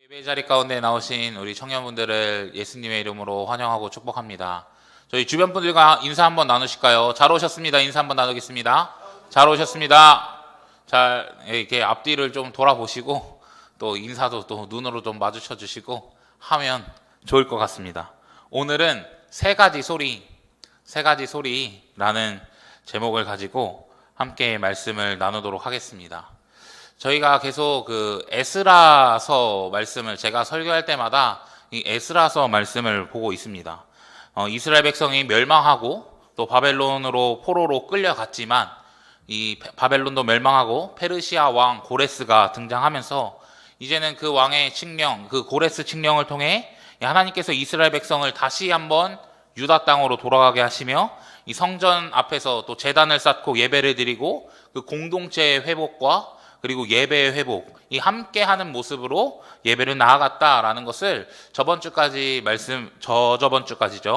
예배 자리 가운데 나오신 우리 청년분들을 예수님의 이름으로 환영하고 축복합니다. 저희 주변 분들과 인사 한번 나누실까요? 잘 오셨습니다. 인사 한번 나누겠습니다. 잘 오셨습니다. 잘 이렇게 앞뒤를 좀 돌아보시고 또 인사도 또 눈으로 좀 마주쳐 주시고 하면 좋을 것 같습니다. 오늘은 세 가지 소리라는 제목을 가지고 함께 말씀을 나누도록 하겠습니다. 저희가 계속 에스라서 말씀을 제가 설교할 때마다 이 에스라서 말씀을 보고 있습니다. 이스라엘 백성이 멸망하고 또 바벨론으로 포로로 끌려갔지만 이 바벨론도 멸망하고 페르시아 왕 고레스가 등장하면서 이제는 그 왕의 칙령, 그 고레스 칙령을 통해 하나님께서 이스라엘 백성을 다시 한번 유다 땅으로 돌아가게 하시며 이 성전 앞에서 또 제단을 쌓고 예배를 드리고 그 공동체의 회복과 그리고 예배의 회복, 이 함께하는 모습으로 예배를 나아갔다라는 것을 저번 주까지죠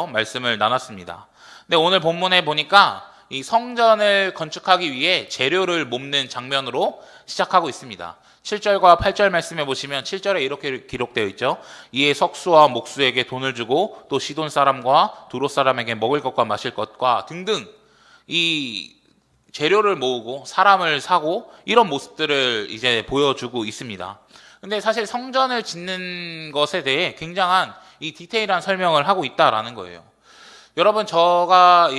말씀을 나눴습니다. 근데 오늘 본문에 보니까 이 성전을 건축하기 위해 재료를 몽는 장면으로 시작하고 있습니다. 7절과 8절 말씀해 보시면 7절에 이렇게 기록되어 있죠. 이에 석수와 목수에게 돈을 주고 또 시돈 사람과 두로 사람에게 먹을 것과 마실 것과 등등 이 재료를 모으고 사람을 사고 이런 모습들을 이제 보여주고 있습니다. 근데 사실 성전을 짓는 것에 대해 굉장한 이 디테일한 설명을 하고 있다라는 거예요. 여러분, 제가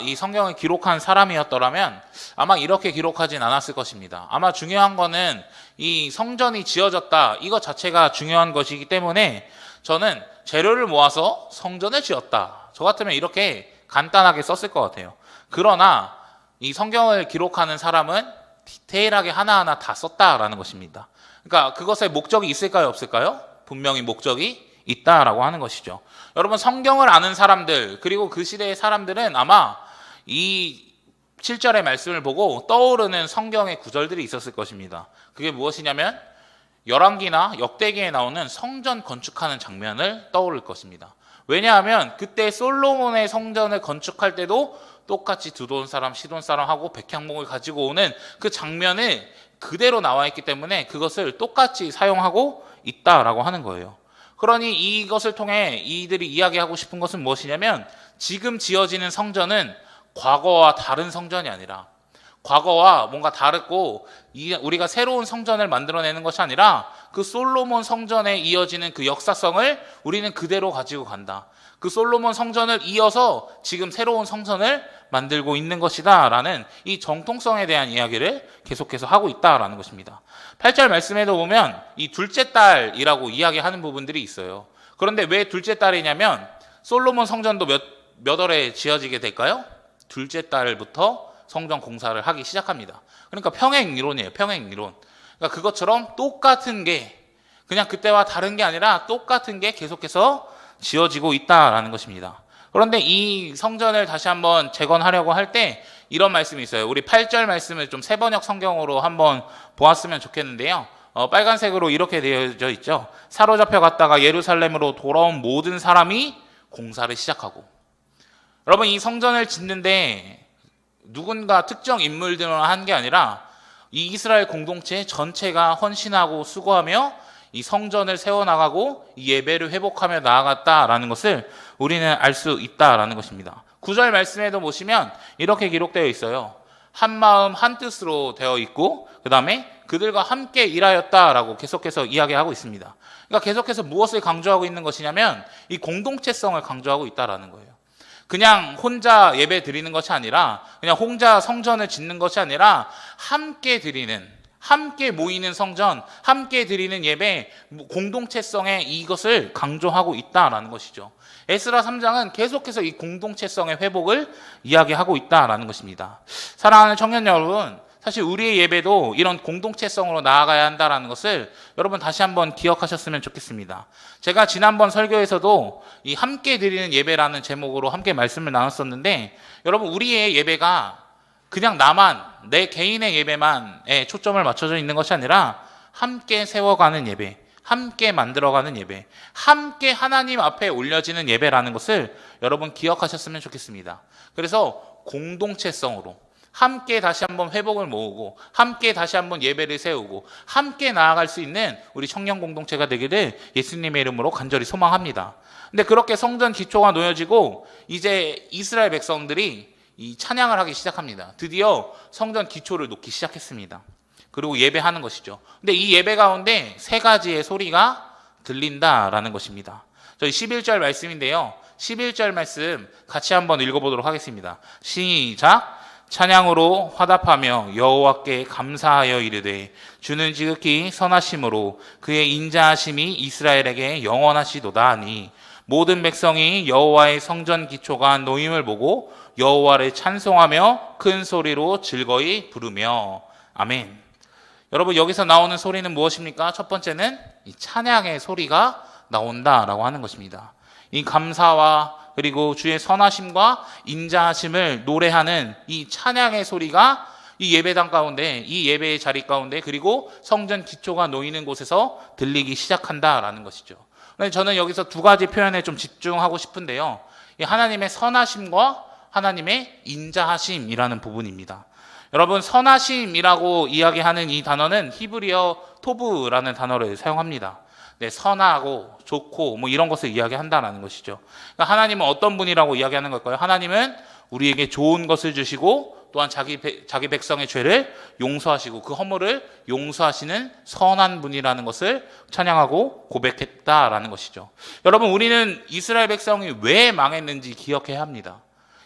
이 성경을 기록한 사람이었더라면 아마 이렇게 기록하진 않았을 것입니다. 아마 중요한 거는 이 성전이 지어졌다, 이것 자체가 중요한 것이기 때문에 저는 재료를 모아서 성전을 지었다, 저 같으면 이렇게 간단하게 썼을 것 같아요. 그러나 이 성경을 기록하는 사람은 디테일하게 하나하나 다 썼다라는 것입니다. 그러니까 그것에 목적이 있을까요, 없을까요? 분명히 목적이 있다라고 하는 것이죠. 여러분, 성경을 아는 사람들, 그리고 그 시대의 사람들은 아마 이 7절의 말씀을 보고 떠오르는 성경의 구절들이 있었을 것입니다. 그게 무엇이냐면 열왕기나 역대기에 나오는 성전 건축하는 장면을 떠오를 것입니다. 왜냐하면 그때 솔로몬의 성전을 건축할 때도 똑같이 두돈 사람, 시돈 사람하고 백향목을 가지고 오는 그 장면이 그대로 나와 있기 때문에 그것을 똑같이 사용하고 있다라고 하는 거예요. 그러니 이것을 통해 이들이 이야기하고 싶은 것은 무엇이냐면 지금 지어지는 성전은 과거와 다른 성전이 아니라, 과거와 뭔가 다르고 우리가 새로운 성전을 만들어내는 것이 아니라 그 솔로몬 성전에 이어지는 그 역사성을 우리는 그대로 가지고 간다. 그 솔로몬 성전을 이어서 지금 새로운 성전을 만들고 있는 것이다 라는 이 정통성에 대한 이야기를 계속해서 하고 있다라는 것입니다. 8절 말씀에도 보면 이 둘째 딸이라고 이야기하는 부분들이 있어요. 그런데 왜 둘째 딸이냐면 솔로몬 성전도 몇 월에 지어지게 될까요? 둘째 딸부터 성전 공사를 하기 시작합니다. 그러니까 평행이론이에요. 평행이론. 그러니까 그것처럼 똑같은 게 그냥 그때와 다른 게 아니라 똑같은 게 계속해서 지어지고 있다라는 것입니다. 그런데 이 성전을 다시 한번 재건하려고 할 때 이런 말씀이 있어요. 우리 8절 말씀을 좀 세번역 성경으로 한번 보았으면 좋겠는데요. 빨간색으로 이렇게 되어져 있죠. 사로잡혀 갔다가 예루살렘으로 돌아온 모든 사람이 공사를 시작하고. 여러분, 이 성전을 짓는데 누군가 특정 인물들만 한 게 아니라 이 이스라엘 공동체 전체가 헌신하고 수고하며 이 성전을 세워나가고 이 예배를 회복하며 나아갔다라는 것을 우리는 알 수 있다라는 것입니다. 9절 말씀에도 보시면 이렇게 기록되어 있어요. 한 마음 한 뜻으로 되어 있고 그 다음에 그들과 함께 일하였다라고 계속해서 이야기하고 있습니다. 그러니까 계속해서 무엇을 강조하고 있는 것이냐면 이 공동체성을 강조하고 있다라는 거예요. 그냥 혼자 예배 드리는 것이 아니라, 그냥 혼자 성전을 짓는 것이 아니라 함께 드리는, 함께 모이는 성전, 함께 드리는 예배, 공동체성의 이것을 강조하고 있다라는 것이죠. 에스라 3장은 계속해서 이 공동체성의 회복을 이야기하고 있다라는 것입니다. 사랑하는 청년 여러분, 사실 우리의 예배도 이런 공동체성으로 나아가야 한다는 것을 여러분 다시 한번 기억하셨으면 좋겠습니다. 제가 지난번 설교에서도 이 함께 드리는 예배라는 제목으로 함께 말씀을 나눴었는데, 여러분, 우리의 예배가 그냥 내 개인의 예배만에 초점을 맞춰져 있는 것이 아니라 함께 세워가는 예배, 함께 만들어가는 예배, 함께 하나님 앞에 올려지는 예배라는 것을 여러분 기억하셨으면 좋겠습니다. 그래서 공동체성으로 함께 다시 한번 회복을 모으고 함께 다시 한번 예배를 세우고 함께 나아갈 수 있는 우리 청년 공동체가 되기를 예수님의 이름으로 간절히 소망합니다. 근데 그렇게 성전 기초가 놓여지고 이제 이스라엘 백성들이 이 찬양을 하기 시작합니다. 드디어 성전 기초를 놓기 시작했습니다. 그리고 예배하는 것이죠. 근데 이 예배 가운데 세 가지의 소리가 들린다라는 것입니다. 저희 11절 말씀인데요. 11절 말씀 같이 한번 읽어보도록 하겠습니다. 시작. 찬양으로 화답하며 여호와께 감사하여 이르되 주는 지극히 선하심으로 그의 인자하심이 이스라엘에게 영원하시도다 하니 모든 백성이 여호와의 성전 기초가 놓임을 보고 여호와를 찬송하며 큰 소리로 즐거이 부르며. 아멘. 여러분, 여기서 나오는 소리는 무엇입니까? 첫 번째는 이 찬양의 소리가 나온다라고 하는 것입니다. 이 감사와 그리고 주의 선하심과 인자하심을 노래하는 이 찬양의 소리가 이 예배당 가운데, 이 예배의 자리 가운데, 그리고 성전 기초가 놓이는 곳에서 들리기 시작한다라는 것이죠. 저는 여기서 두 가지 표현에 좀 집중하고 싶은데요. 이 하나님의 선하심과 하나님의 인자하심이라는 부분입니다. 여러분, 선하심이라고 이야기하는 이 단어는 히브리어 토브라는 단어를 사용합니다. 네, 선하고 좋고 뭐 이런 것을 이야기한다는 것이죠. 그러니까 하나님은 어떤 분이라고 이야기하는 걸까요? 하나님은 우리에게 좋은 것을 주시고 또한 자기 백성의 죄를 용서하시고 그 허물을 용서하시는 선한 분이라는 것을 찬양하고 고백했다라는 것이죠. 여러분, 우리는 이스라엘 백성이 왜 망했는지 기억해야 합니다.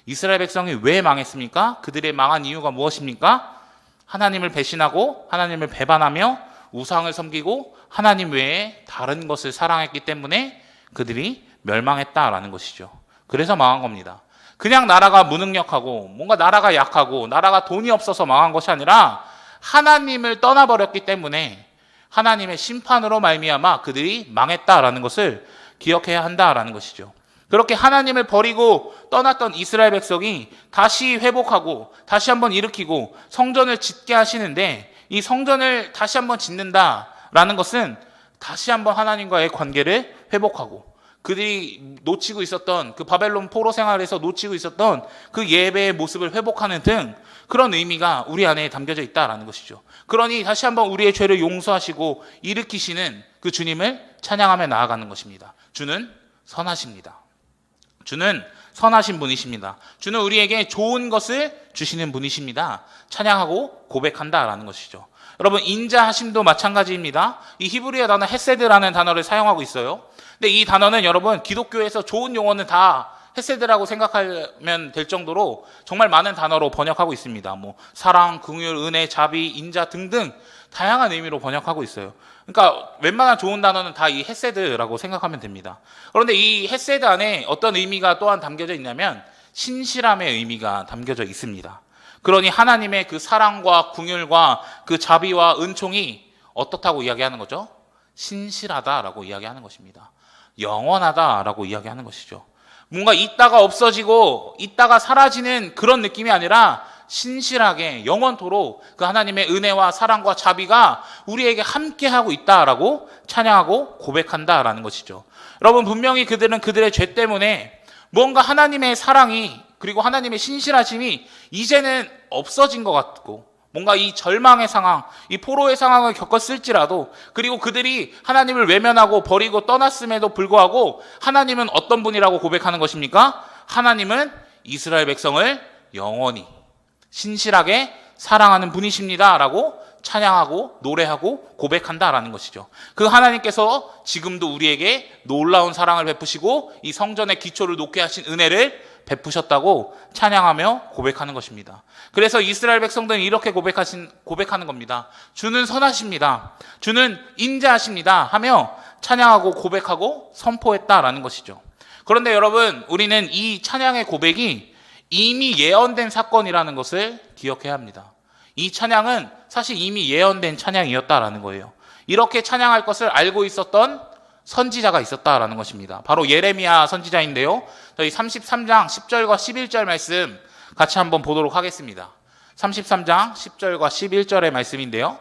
이스라엘 백성이 왜 망했습니까? 그들의 망한 이유가 무엇입니까? 하나님을 배신하고 하나님을 배반하며 우상을 섬기고 하나님 외에 다른 것을 사랑했기 때문에 그들이 멸망했다라는 것이죠. 그래서 망한 겁니다. 그냥 나라가 무능력하고 뭔가 나라가 약하고 나라가 돈이 없어서 망한 것이 아니라 하나님을 떠나버렸기 때문에 하나님의 심판으로 말미암아 그들이 망했다라는 것을 기억해야 한다라는 것이죠. 그렇게 하나님을 버리고 떠났던 이스라엘 백성이 다시 회복하고 다시 한번 일으키고 성전을 짓게 하시는데, 이 성전을 다시 한번 짓는다라는 것은 다시 한번 하나님과의 관계를 회복하고 그들이 놓치고 있었던 그 바벨론 포로 생활에서 놓치고 있었던 그 예배의 모습을 회복하는 등 그런 의미가 우리 안에 담겨져 있다라는 것이죠. 그러니 다시 한번 우리의 죄를 용서하시고 일으키시는 그 주님을 찬양하며 나아가는 것입니다. 주는 선하십니다. 주는 선하신 분이십니다. 주는 우리에게 좋은 것을 주시는 분이십니다. 찬양하고 고백한다라는 것이죠. 여러분, 인자하심도 마찬가지입니다. 이 히브리어 단어 헤세드라는 단어를 사용하고 있어요. 근데 이 단어는 여러분, 기독교에서 좋은 용어는 다 헤세드라고 생각하면 될 정도로 정말 많은 단어로 번역하고 있습니다. 뭐 사랑, 긍휼, 은혜, 자비, 인자 등등 다양한 의미로 번역하고 있어요. 그러니까 웬만한 좋은 단어는 다 이 헤세드라고 생각하면 됩니다. 그런데 이 헤세드 안에 어떤 의미가 또한 담겨져 있냐면 신실함의 의미가 담겨져 있습니다. 그러니 하나님의 그 사랑과 긍휼과 그 자비와 은총이 어떻다고 이야기하는 거죠? 신실하다라고 이야기하는 것입니다. 영원하다라고 이야기하는 것이죠. 뭔가 있다가 없어지고 있다가 사라지는 그런 느낌이 아니라 신실하게 영원토록 그 하나님의 은혜와 사랑과 자비가 우리에게 함께하고 있다라고 찬양하고 고백한다라는 것이죠. 여러분, 분명히 그들은 그들의 죄 때문에 뭔가 하나님의 사랑이 그리고 하나님의 신실하심이 이제는 없어진 것 같고 뭔가 이 절망의 상황, 이 포로의 상황을 겪었을지라도, 그리고 그들이 하나님을 외면하고 버리고 떠났음에도 불구하고 하나님은 어떤 분이라고 고백하는 것입니까? 하나님은 이스라엘 백성을 영원히 신실하게 사랑하는 분이십니다 라고 찬양하고 노래하고 고백한다라는 것이죠. 그 하나님께서 지금도 우리에게 놀라운 사랑을 베푸시고 이 성전의 기초를 놓게 하신 은혜를 베푸셨다고 찬양하며 고백하는 것입니다. 그래서 이스라엘 백성들은 이렇게 고백하는 겁니다. 주는 선하십니다. 주는 인자하십니다 하며 찬양하고 고백하고 선포했다라는 것이죠. 그런데 여러분, 우리는 이 찬양의 고백이 이미 예언된 사건이라는 것을 기억해야 합니다. 이 찬양은 사실 이미 예언된 찬양이었다라는 거예요. 이렇게 찬양할 것을 알고 있었던 선지자가 있었다라는 것입니다. 바로 예레미야 선지자인데요. 저희 33장 10절과 11절 말씀 같이 한번 보도록 하겠습니다. 33장 10절과 11절의 말씀인데요.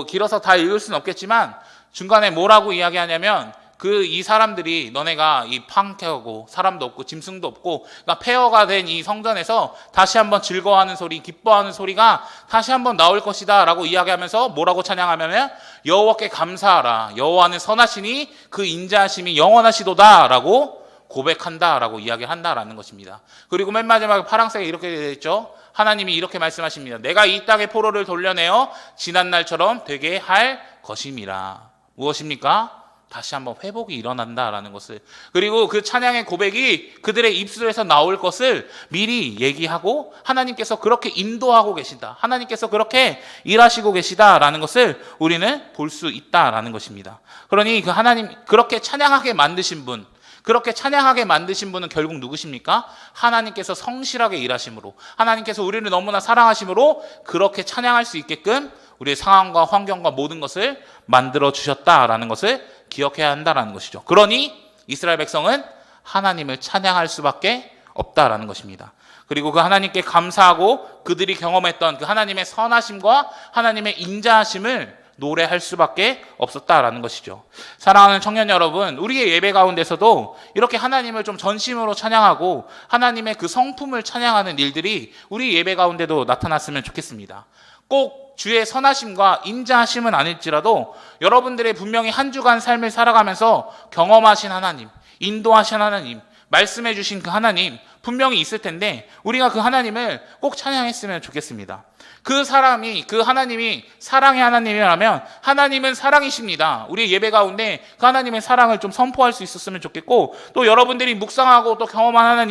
길어서 다 읽을 수는 없겠지만 중간에 뭐라고 이야기하냐면 이 사람들이 너네가 이 황폐하고 사람도 없고 짐승도 없고 그러니까 폐허가 된 이 성전에서 다시 한번 즐거워하는 소리, 기뻐하는 소리가 다시 한번 나올 것이다 라고 이야기하면서 뭐라고 찬양하냐면 여호와께 감사하라. 여호와는 선하시니 그 인자하심이 영원하시도다 라고 고백한다 라고 이야기한다라는 것입니다. 그리고 맨 마지막에 파랑새가 이렇게 되어 있죠. 하나님이 이렇게 말씀하십니다. 내가 이 땅의 포로를 돌려내어 지난날처럼 되게 할 것임이라. 무엇입니까? 다시 한번 회복이 일어난다라는 것을, 그리고 그 찬양의 고백이 그들의 입술에서 나올 것을 미리 얘기하고 하나님께서 그렇게 인도하고 계시다, 하나님께서 그렇게 일하시고 계시다라는 것을 우리는 볼 수 있다라는 것입니다. 그러니 그 하나님 그렇게 찬양하게 만드신 분, 그렇게 찬양하게 만드신 분은 결국 누구십니까? 하나님께서 성실하게 일하심으로, 하나님께서 우리를 너무나 사랑하심으로 그렇게 찬양할 수 있게끔 우리의 상황과 환경과 모든 것을 만들어 주셨다라는 것을 기억해야 한다라는 것이죠. 그러니 이스라엘 백성은 하나님을 찬양할 수밖에 없다라는 것입니다. 그리고 그 하나님께 감사하고 그들이 경험했던 그 하나님의 선하심과 하나님의 인자하심을 노래할 수밖에 없었다라는 것이죠. 사랑하는 청년 여러분, 우리의 예배 가운데서도 이렇게 하나님을 좀 전심으로 찬양하고 하나님의 그 성품을 찬양하는 일들이 우리 예배 가운데도 나타났으면 좋겠습니다. 꼭 주의 선하심과 인자하심은 아닐지라도 여러분들의 분명히 한 주간 삶을 살아가면서 경험하신 하나님, 인도하신 하나님, 말씀해 주신 그 하나님 분명히 있을 텐데 우리가 그 하나님을 꼭 찬양했으면 좋겠습니다. 그 하나님이 사랑의 하나님이라면 하나님은 사랑이십니다. 우리 예배 가운데 그 하나님의 사랑을 좀 선포할 수 있었으면 좋겠고, 또 여러분들이 묵상하고 또 경험한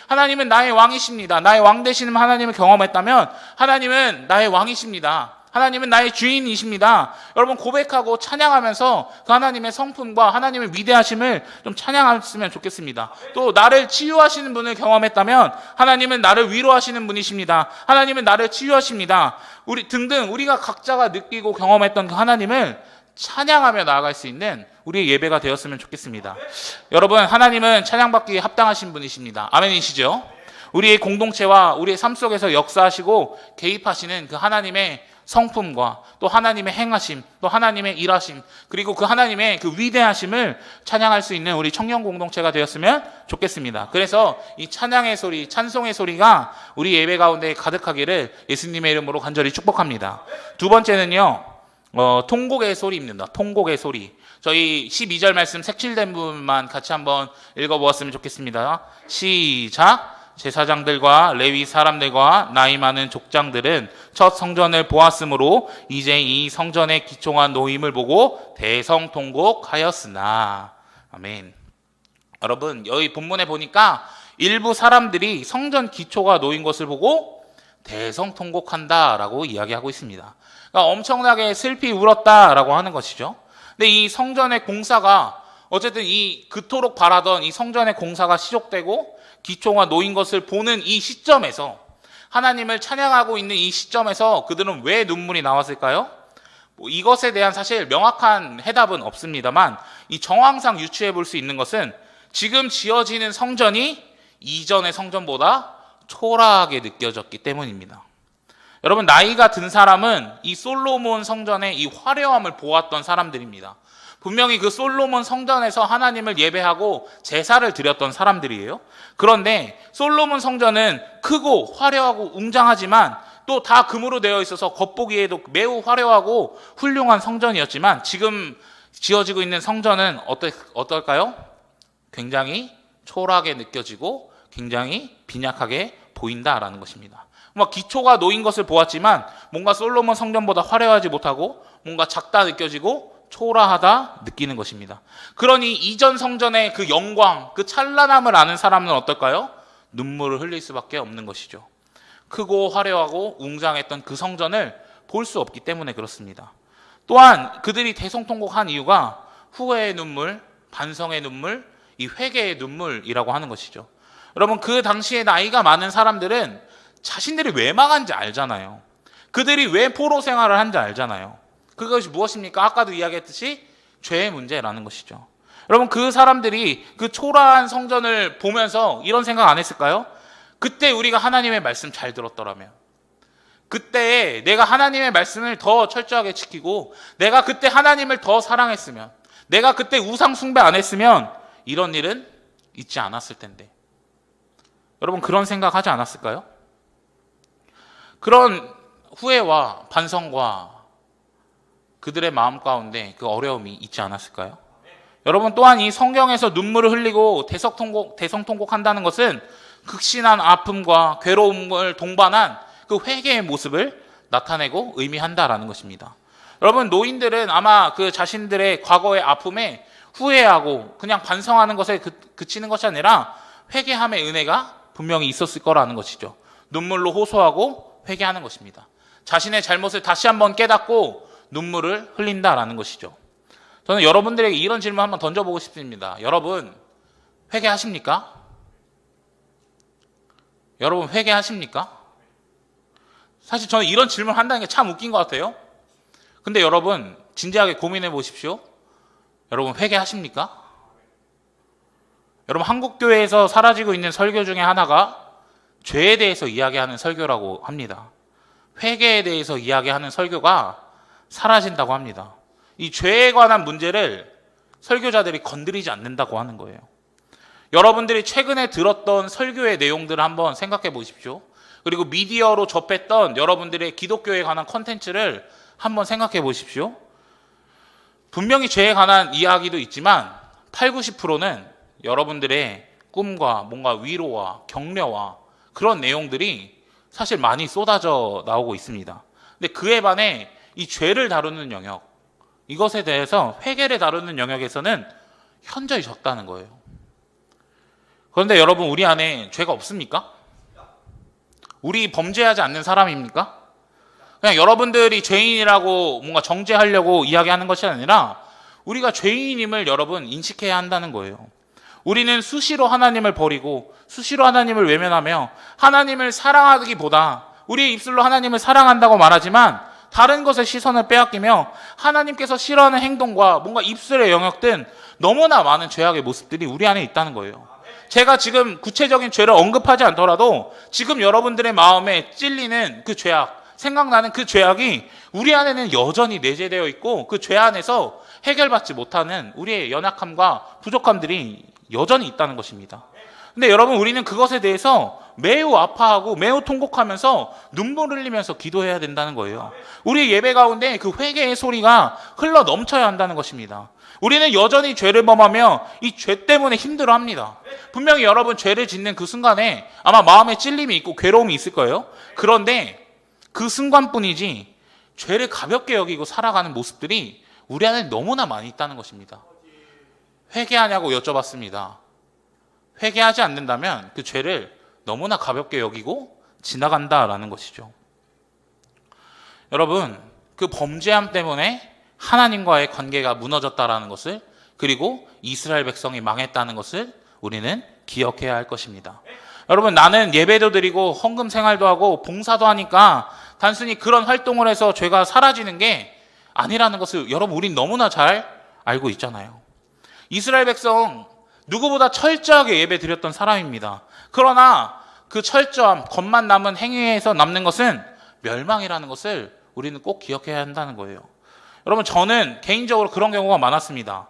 하나님은 나의 왕이십니다. 나의 왕 되시는 하나님을 경험했다면 하나님은 나의 왕이십니다. 하나님은 나의 주인이십니다. 여러분 고백하고 찬양하면서 그 하나님의 성품과 하나님의 위대하심을 좀 찬양했으면 좋겠습니다. 또 나를 치유하시는 분을 경험했다면 하나님은 나를 위로하시는 분이십니다. 하나님은 나를 치유하십니다. 우리가 각자가 느끼고 경험했던 그 하나님을 찬양하며 나아갈 수 있는 우리의 예배가 되었으면 좋겠습니다. 여러분, 하나님은 찬양받기에 합당하신 분이십니다. 아멘이시죠? 우리의 공동체와 우리의 삶 속에서 역사하시고 개입하시는 그 하나님의 성품과 또 하나님의 행하심, 또 하나님의 일하심, 그리고 그 하나님의 그 위대하심을 찬양할 수 있는 우리 청년 공동체가 되었으면 좋겠습니다. 그래서 이 찬양의 소리, 찬송의 소리가 우리 예배 가운데 가득하기를 예수님의 이름으로 간절히 축복합니다. 두 번째는요, 통곡의 소리입니다. 통곡의 소리. 저희 12절 말씀 색칠된 부분만 같이 한번 읽어보았으면 좋겠습니다. 시작. 제사장들과 레위 사람들과 나이 많은 족장들은 첫 성전을 보았으므로 이제 이 성전의 기초한 노임을 보고 대성통곡하였으나. 아멘. 여러분, 여기 본문에 보니까 일부 사람들이 성전 기초가 놓인 것을 보고 대성통곡한다라고 이야기하고 있습니다. 그러니까 엄청나게 슬피 울었다라고 하는 것이죠. 근데 이 성전의 공사가 어쨌든 그토록 바라던 이 성전의 공사가 시족되고 기초가 놓인 것을 보는 이 시점에서, 하나님을 찬양하고 있는 이 시점에서 그들은 왜 눈물이 나왔을까요? 이것에 대한 사실 명확한 해답은 없습니다만 이 정황상 유추해 볼 수 있는 것은 지금 지어지는 성전이 이전의 성전보다 초라하게 느껴졌기 때문입니다. 여러분, 나이가 든 사람은 이 솔로몬 성전의 이 화려함을 보았던 사람들입니다. 분명히 그 솔로몬 성전에서 하나님을 예배하고 제사를 드렸던 사람들이에요. 그런데 솔로몬 성전은 크고 화려하고 웅장하지만 또 다 금으로 되어 있어서 겉보기에도 매우 화려하고 훌륭한 성전이었지만 지금 지어지고 있는 성전은 어떨까요? 굉장히 초라하게 느껴지고 굉장히 빈약하게 보인다라는 것입니다. 기초가 놓인 것을 보았지만 뭔가 솔로몬 성전보다 화려하지 못하고 뭔가 작다 느껴지고 초라하다 느끼는 것입니다. 그러니 이전 성전의 그 영광, 그 찬란함을 아는 사람은 어떨까요? 눈물을 흘릴 수밖에 없는 것이죠. 크고 화려하고 웅장했던 그 성전을 볼 수 없기 때문에 그렇습니다. 또한 그들이 대성통곡한 이유가 후회의 눈물, 반성의 눈물, 이 회개의 눈물이라고 하는 것이죠. 여러분, 그 당시에 나이가 많은 사람들은 자신들이 왜 망한지 알잖아요. 그들이 왜 포로 생활을 한지 알잖아요. 그것이 무엇입니까? 아까도 이야기했듯이 죄의 문제라는 것이죠. 여러분, 그 사람들이 그 초라한 성전을 보면서 이런 생각 안 했을까요? 그때 우리가 하나님의 말씀 잘 들었더라면, 그때 내가 하나님의 말씀을 더 철저하게 지키고 내가 그때 하나님을 더 사랑했으면, 내가 그때 우상 숭배 안 했으면 이런 일은 있지 않았을 텐데. 여러분 그런 생각 하지 않았을까요? 그런 후회와 반성과 그들의 마음 가운데 그 어려움이 있지 않았을까요? 여러분 또한 이 성경에서 눈물을 흘리고 대성통곡한다는 것은 극심한 아픔과 괴로움을 동반한 그 회개의 모습을 나타내고 의미한다라는 것입니다. 여러분 노인들은 아마 그 자신들의 과거의 아픔에 후회하고 그냥 반성하는 것에 그치는 것이 아니라 회개함의 은혜가 분명히 있었을 거라는 것이죠. 눈물로 호소하고 회개하는 것입니다. 자신의 잘못을 다시 한번 깨닫고 눈물을 흘린다라는 것이죠. 저는 여러분들에게 이런 질문 한번 던져보고 싶습니다. 여러분 회개하십니까? 여러분 회개하십니까? 사실 저는 이런 질문을 한다는 게 참 웃긴 것 같아요. 근데 여러분 진지하게 고민해 보십시오. 여러분 회개하십니까? 여러분 한국교회에서 사라지고 있는 설교 중에 하나가 죄에 대해서 이야기하는 설교라고 합니다. 회개에 대해서 이야기하는 설교가 사라진다고 합니다. 이 죄에 관한 문제를 설교자들이 건드리지 않는다고 하는 거예요. 여러분들이 최근에 들었던 설교의 내용들을 한번 생각해 보십시오. 그리고 미디어로 접했던 여러분들의 기독교에 관한 콘텐츠를 한번 생각해 보십시오. 분명히 죄에 관한 이야기도 있지만 8, 90%는 여러분들의 꿈과 뭔가 위로와 격려와 그런 내용들이 사실 많이 쏟아져 나오고 있습니다. 근데 그에 반해 이 죄를 다루는 영역, 이것에 대해서 회개를 다루는 영역에서는 현저히 적다는 거예요. 그런데 여러분 우리 안에 죄가 없습니까? 우리 범죄하지 않는 사람입니까? 그냥 여러분들이 죄인이라고 뭔가 정죄하려고 이야기하는 것이 아니라 우리가 죄인임을 여러분 인식해야 한다는 거예요. 우리는 수시로 하나님을 버리고 수시로 하나님을 외면하며 하나님을 사랑하기보다 우리의 입술로 하나님을 사랑한다고 말하지만 다른 것에 시선을 빼앗기며 하나님께서 싫어하는 행동과 뭔가 입술의 영역등 너무나 많은 죄악의 모습들이 우리 안에 있다는 거예요. 제가 지금 구체적인 죄를 언급하지 않더라도 지금 여러분들의 마음에 찔리는 그 죄악, 생각나는 그 죄악이 우리 안에는 여전히 내재되어 있고 그 죄 안에서 해결받지 못하는 우리의 연약함과 부족함들이 여전히 있다는 것입니다. 근데 여러분 우리는 그것에 대해서 매우 아파하고 매우 통곡하면서 눈물 흘리면서 기도해야 된다는 거예요. 우리 예배 가운데 그 회개의 소리가 흘러 넘쳐야 한다는 것입니다. 우리는 여전히 죄를 범하며 이 죄 때문에 힘들어합니다. 분명히 여러분 죄를 짓는 그 순간에 아마 마음에 찔림이 있고 괴로움이 있을 거예요. 그런데 그 순간뿐이지 죄를 가볍게 여기고 살아가는 모습들이 우리 안에 너무나 많이 있다는 것입니다. 회개하냐고 여쭤봤습니다. 회개하지 않는다면 그 죄를 너무나 가볍게 여기고 지나간다라는 것이죠. 여러분 그 범죄함 때문에 하나님과의 관계가 무너졌다라는 것을, 그리고 이스라엘 백성이 망했다는 것을 우리는 기억해야 할 것입니다. 여러분 나는 예배도 드리고 헌금 생활도 하고 봉사도 하니까 단순히 그런 활동을 해서 죄가 사라지는 게 아니라는 것을 여러분 우린 너무나 잘 알고 있잖아요. 이스라엘 백성 누구보다 철저하게 예배 드렸던 사람입니다. 그러나 그 철저함, 겉만 남은 행위에서 남는 것은 멸망이라는 것을 우리는 꼭 기억해야 한다는 거예요. 여러분 저는 개인적으로 그런 경우가 많았습니다.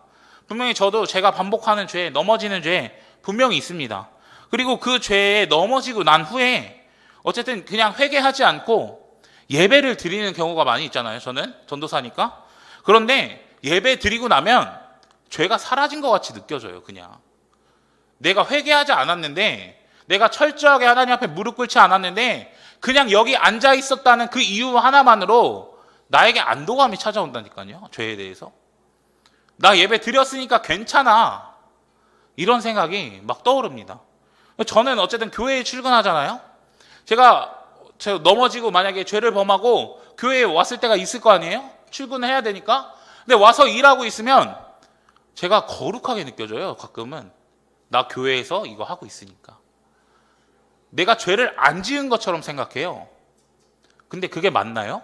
분명히 저도 제가 반복하는 죄, 넘어지는 죄 분명히 있습니다. 그리고 그 죄에 넘어지고 난 후에 어쨌든 그냥 회개하지 않고 예배를 드리는 경우가 많이 있잖아요. 저는 전도사니까. 그런데 예배 드리고 나면 죄가 사라진 것 같이 느껴져요. 그냥 내가 회개하지 않았는데, 내가 철저하게 하나님 앞에 무릎 꿇지 않았는데 그냥 여기 앉아 있었다는 그 이유 하나만으로 나에게 안도감이 찾아온다니까요. 죄에 대해서. 나 예배 드렸으니까 괜찮아. 이런 생각이 막 떠오릅니다. 저는 어쨌든 교회에 출근하잖아요. 제가 넘어지고 만약에 죄를 범하고 교회에 왔을 때가 있을 거 아니에요? 출근을 해야 되니까. 근데 와서 일하고 있으면 제가 거룩하게 느껴져요. 가끔은. 나 교회에서 이거 하고 있으니까. 내가 죄를 안 지은 것처럼 생각해요. 근데 그게 맞나요?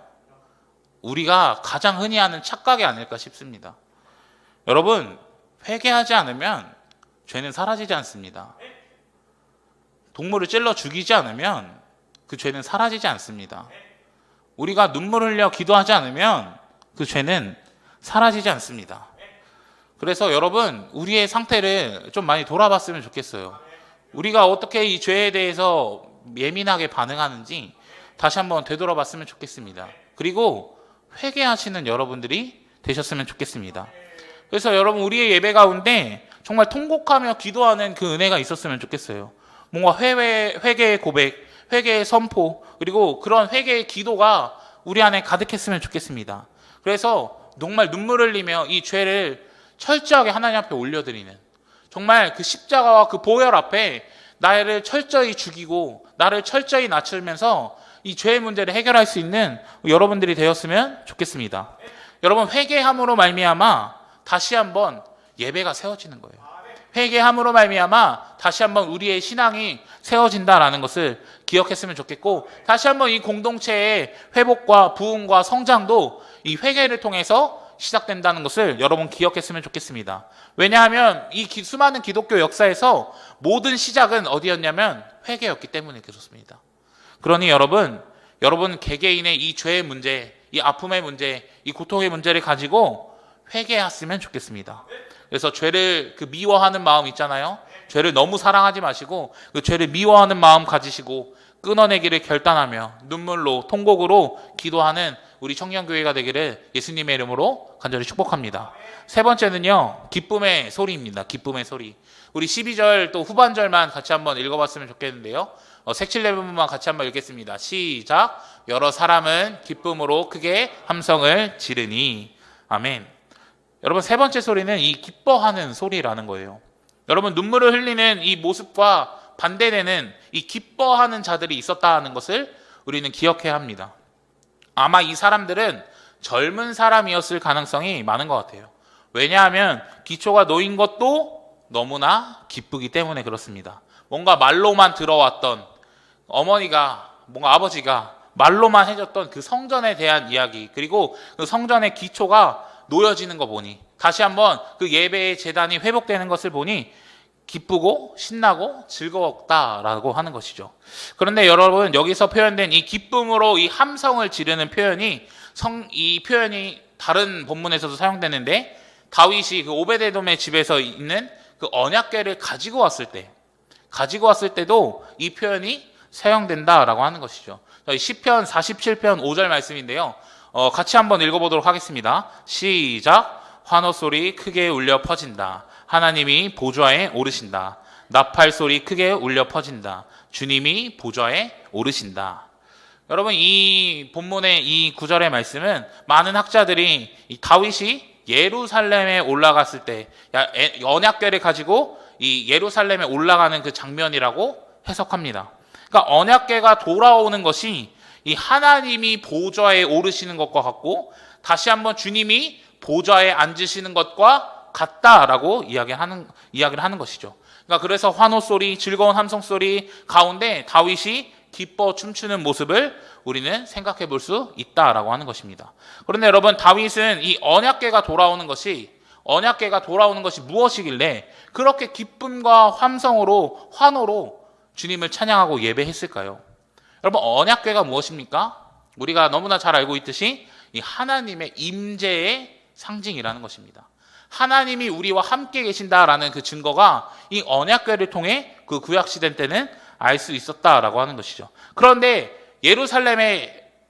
우리가 가장 흔히 하는 착각이 아닐까 싶습니다. 여러분 회개하지 않으면 죄는 사라지지 않습니다. 동물을 찔러 죽이지 않으면 그 죄는 사라지지 않습니다. 우리가 눈물 흘려 기도하지 않으면 그 죄는 사라지지 않습니다. 그래서 여러분 우리의 상태를 좀 많이 돌아봤으면 좋겠어요. 우리가 어떻게 이 죄에 대해서 예민하게 반응하는지 다시 한번 되돌아봤으면 좋겠습니다. 그리고 회개하시는 여러분들이 되셨으면 좋겠습니다. 그래서 여러분 우리의 예배 가운데 정말 통곡하며 기도하는 그 은혜가 있었으면 좋겠어요. 뭔가 회개의 고백, 회개의 선포, 그리고 그런 회개의 기도가 우리 안에 가득했으면 좋겠습니다. 그래서 정말 눈물 흘리며 이 죄를 철저하게 하나님 앞에 올려드리는, 정말 그 십자가와 그 보혈 앞에 나를 철저히 죽이고 나를 철저히 낮추면서 이 죄의 문제를 해결할 수 있는 여러분들이 되었으면 좋겠습니다. 여러분 회개함으로 말미암아 다시 한번 예배가 세워지는 거예요. 회개함으로 말미암아 다시 한번 우리의 신앙이 세워진다라는 것을 기억했으면 좋겠고, 다시 한번 이 공동체의 회복과 부흥과 성장도 이 회개를 통해서 시작된다는 것을 여러분 기억했으면 좋겠습니다. 왜냐하면 이 수많은 기독교 역사에서 모든 시작은 어디였냐면 회개였기 때문에 그렇습니다. 그러니 여러분 개개인의 이 죄의 문제, 이 아픔의 문제, 이 고통의 문제를 가지고 회개했으면 좋겠습니다. 그래서 죄를 미워하는 마음 있잖아요. 죄를 너무 사랑하지 마시고 그 죄를 미워하는 마음 가지시고 끊어내기를 결단하며 눈물로 통곡으로 기도하는 우리 청년교회가 되기를 예수님의 이름으로 간절히 축복합니다. 세 번째는요, 기쁨의 소리입니다. 기쁨의 소리. 우리 12절 또 후반절만 같이 한번 읽어봤으면 좋겠는데요. 색칠 부분만 같이 한번 읽겠습니다. 시작. 여러 사람은 기쁨으로 크게 함성을 지르니. 아멘. 여러분 세 번째 소리는 이 기뻐하는 소리라는 거예요. 여러분 눈물을 흘리는 이 모습과 반대되는 이 기뻐하는 자들이 있었다는 것을 우리는 기억해야 합니다. 아마 이 사람들은 젊은 사람이었을 가능성이 많은 것 같아요. 왜냐하면 기초가 놓인 것도 너무나 기쁘기 때문에 그렇습니다. 뭔가 말로만 들어왔던 어머니가, 뭔가 아버지가 말로만 해줬던 그 성전에 대한 이야기, 그리고 그 성전의 기초가 놓여지는 거 보니, 다시 한번 그 예배의 제단이 회복되는 것을 보니 기쁘고 신나고 즐거웠다라고 하는 것이죠. 그런데 여러분 여기서 표현된 이 기쁨으로 이 함성을 지르는 표현이 이 표현이 다른 본문에서도 사용되는데, 다윗이 그 오베데돔의 집에서 있는 그 언약궤를 가지고 왔을 때도 이 표현이 사용된다라고 하는 것이죠. 시편 47편 5절 말씀인데요. 같이 한번 읽어보도록 하겠습니다. 시작. 환호소리 크게 울려 퍼진다. 하나님이 보좌에 오르신다. 나팔소리 크게 울려 퍼진다. 주님이 보좌에 오르신다. 여러분 이 본문의 이 구절의 말씀은 많은 학자들이 이 다윗이 예루살렘에 올라갔을 때 언약궤를 가지고 이 예루살렘에 올라가는 그 장면이라고 해석합니다. 그러니까 언약궤가 돌아오는 것이 이 하나님이 보좌에 오르시는 것과 같고 다시 한번 주님이 보좌에 앉으시는 것과 같다라고 이야기를 하는 것이죠. 그러니까 그래서 환호소리, 즐거운 함성소리 가운데 다윗이 기뻐 춤추는 모습을 우리는 생각해 볼 수 있다라고 하는 것입니다. 그런데 여러분 다윗은 이 언약궤가 돌아오는 것이 무엇이길래 그렇게 기쁨과 함성으로 환호로 주님을 찬양하고 예배했을까요? 여러분 언약궤가 무엇입니까? 우리가 너무나 잘 알고 있듯이 이 하나님의 임재의 상징이라는 것입니다. 하나님이 우리와 함께 계신다라는 그 증거가 이 언약궤를 통해 그 구약시대 때는 알 수 있었다라고 하는 것이죠. 그런데 예루살렘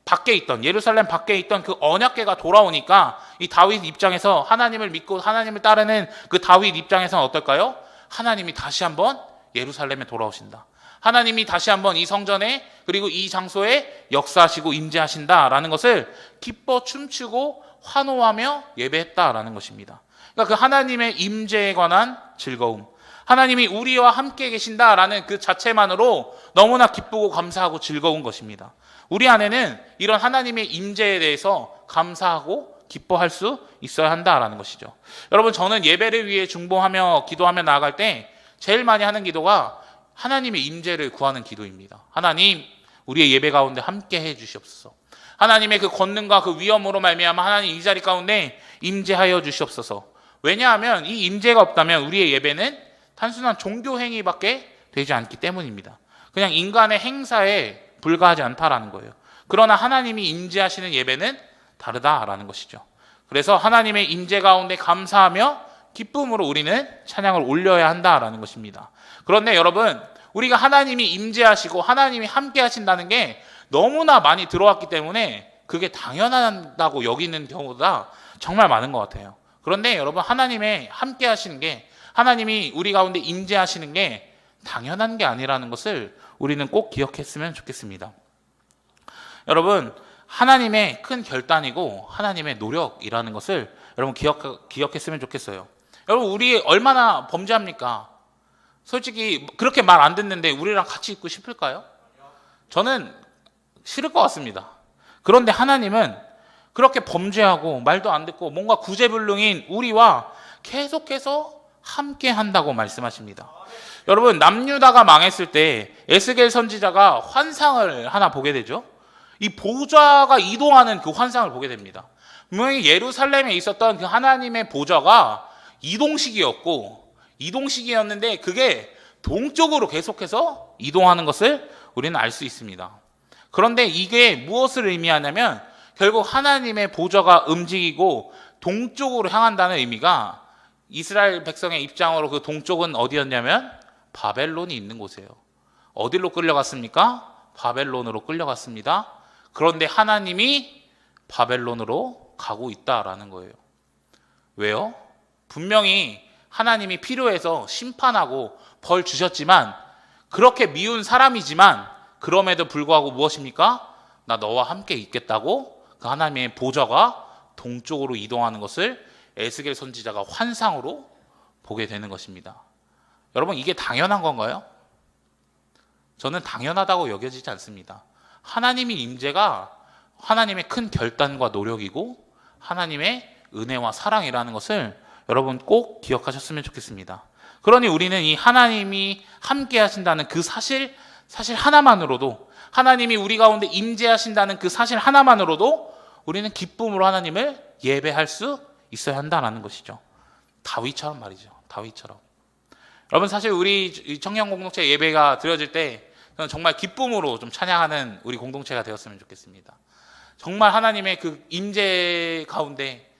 밖에 있던 그 언약궤가 돌아오니까 이 다윗 입장에서 하나님을 믿고 하나님을 따르는 그 다윗 입장에서는 어떨까요? 하나님이 다시 한번 예루살렘에 돌아오신다. 하나님이 다시 한번 이 성전에 그리고 이 장소에 역사하시고 임재하신다라는 것을 기뻐 춤추고 환호하며 예배했다라는 것입니다. 그러니까 그 하나님의 임재에 관한 즐거움, 하나님이 우리와 함께 계신다라는 그 자체만으로 너무나 기쁘고 감사하고 즐거운 것입니다. 우리 안에는 이런 하나님의 임재에 대해서 감사하고 기뻐할 수 있어야 한다라는 것이죠. 여러분 저는 예배를 위해 중보하며 기도하며 나아갈 때 제일 많이 하는 기도가 하나님의 임재를 구하는 기도입니다. 하나님, 우리의 예배 가운데 함께 해 주시옵소서. 하나님의 그 권능과 그 위엄으로 말미암아 하나님 이 자리 가운데 임재하여 주시옵소서. 왜냐하면 이 임재가 없다면 우리의 예배는 단순한 종교 행위밖에 되지 않기 때문입니다. 그냥 인간의 행사에 불과하지 않다라는 거예요. 그러나 하나님이 임재하시는 예배는 다르다라는 것이죠. 그래서 하나님의 임재 가운데 감사하며 기쁨으로 우리는 찬양을 올려야 한다라는 것입니다. 그런데 여러분, 우리가 하나님이 임재하시고 하나님이 함께 하신다는 게 너무나 많이 들어왔기 때문에 그게 당연하다고 여기는 경우가 정말 많은 것 같아요. 그런데 여러분, 하나님의 함께 하시는 게, 하나님이 우리 가운데 임재하시는 게 당연한 게 아니라는 것을 우리는 꼭 기억했으면 좋겠습니다. 여러분, 하나님의 큰 결단이고 하나님의 노력이라는 것을 여러분 기억했으면 좋겠어요. 여러분, 우리 얼마나 범죄합니까? 솔직히 그렇게 말 안 듣는데 우리랑 같이 있고 싶을까요? 저는 싫을 것 같습니다. 그런데 하나님은 그렇게 범죄하고 말도 안 듣고 뭔가 구제불능인 우리와 계속해서 함께 한다고 말씀하십니다. 여러분, 남유다가 망했을 때 에스겔 선지자가 환상을 하나 보게 되죠. 이 보좌가 이동하는 그 환상을 보게 됩니다. 분명히 예루살렘에 있었던 그 하나님의 보좌가 이동식이었는데 그게 동쪽으로 계속해서 이동하는 것을 우리는 알 수 있습니다. 그런데 이게 무엇을 의미하냐면 결국 하나님의 보좌가 움직이고 동쪽으로 향한다는 의미가, 이스라엘 백성의 입장으로 그 동쪽은 어디였냐면 바벨론이 있는 곳이에요. 어디로 끌려갔습니까? 바벨론으로 끌려갔습니다. 그런데 하나님이 바벨론으로 가고 있다라는 거예요. 왜요? 분명히 하나님이 필요해서 심판하고 벌 주셨지만, 그렇게 미운 사람이지만 그럼에도 불구하고 무엇입니까? 나 너와 함께 있겠다고 그 하나님의 보좌가 동쪽으로 이동하는 것을 에스겔 선지자가 환상으로 보게 되는 것입니다. 여러분, 이게 당연한 건가요? 저는 당연하다고 여겨지지 않습니다. 하나님의 임재가 하나님의 큰 결단과 노력이고 하나님의 은혜와 사랑이라는 것을 여러분 꼭 기억하셨으면 좋겠습니다. 그러니 우리는 이 하나님이 함께 하신다는 그 사실 하나만으로도, 하나님이 우리 가운데 임재하신다는 그 사실 하나만으로도 우리는 기쁨으로 하나님을 예배할 수 있어야 한다는 것이죠. 다윗처럼 말이죠. 다윗처럼. 여러분, 사실 우리 청년 공동체 예배가 드려질 때 저는 정말 기쁨으로 좀 찬양하는 우리 공동체가 되었으면 좋겠습니다. 정말 하나님의 그 임재 가운데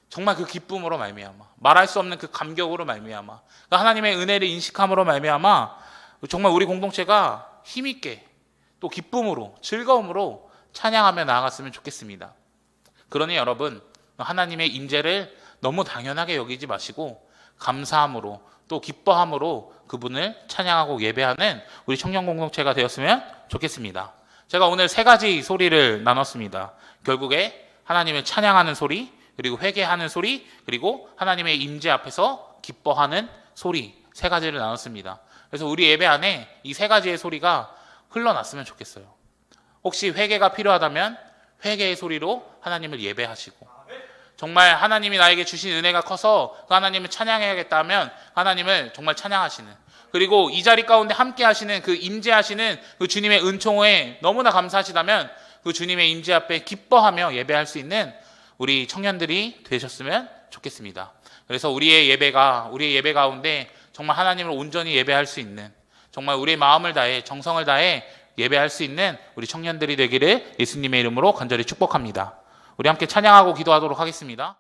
정말 그 기쁨으로 말미암아, 말할 수 없는 그 감격으로 말미암아, 하나님의 은혜를 인식함으로 말미암아 정말 우리 공동체가 힘있게 또 기쁨으로 즐거움으로 찬양하며 나아갔으면 좋겠습니다. 그러니 여러분, 하나님의 임재를 너무 당연하게 여기지 마시고 감사함으로 또 기뻐함으로 그분을 찬양하고 예배하는 우리 청년 공동체가 되었으면 좋겠습니다. 제가 오늘 3가지 소리를 나눴습니다. 결국에 하나님을 찬양하는 소리, 그리고 회개하는 소리, 그리고 하나님의 임재 앞에서 기뻐하는 소리, 3가지를 나눴습니다. 그래서 우리 예배 안에 이 3가지의 소리가 흘러났으면 좋겠어요. 혹시 회개가 필요하다면 회개의 소리로 하나님을 예배하시고, 정말 하나님이 나에게 주신 은혜가 커서 그 하나님을 찬양해야겠다면 하나님을 정말 찬양하시는, 그리고 이 자리 가운데 함께 하시는 그 임재하시는 그 주님의 은총에 너무나 감사하시다면 그 주님의 임재 앞에 기뻐하며 예배할 수 있는 우리 청년들이 되셨으면 좋겠습니다. 그래서 우리의 예배 가운데 정말 하나님을 온전히 예배할 수 있는, 정말 우리의 마음을 다해 정성을 다해 예배할 수 있는 우리 청년들이 되기를 예수님의 이름으로 간절히 축복합니다. 우리 함께 찬양하고 기도하도록 하겠습니다.